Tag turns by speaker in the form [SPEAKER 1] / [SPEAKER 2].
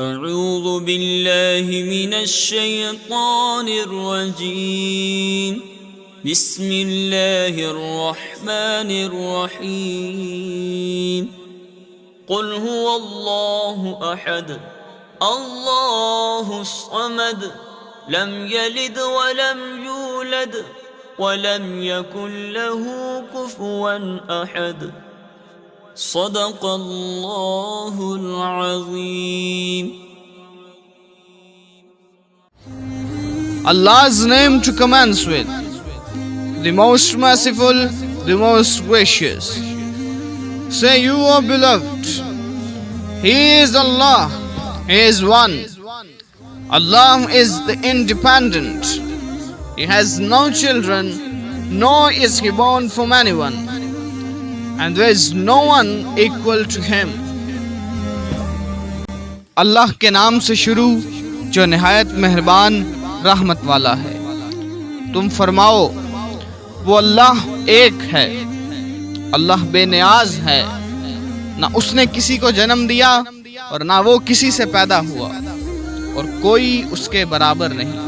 [SPEAKER 1] अऊज़ु बिल्लाहि मिनश्शैतानिर्रजीम बिस्मिल्लाहिर्रहमानिर्रहीम क़ुल हुवल्लाहु अहद अल्लाहुस समद लम यलिद वलम यूलद वलम यकुल लहू कुफुवन अहद सदक़ल्लाहुल अज़ीम।
[SPEAKER 2] Allah's name to commence with, the most merciful, the most gracious. Say, you are beloved, He is Allah, He is one. Allah is the independent. He has no children, nor is He born from anyone, and there is no one equal to Him. अल्लाह के नाम से शुरू जो निहायत मेहरबान रहमत वाला है। तुम फरमाओ, वो अल्लाह एक है, अल्लाह बेनियाज है, ना उसने किसी को जन्म दिया और ना वो किसी से पैदा हुआ और कोई उसके बराबर नहीं।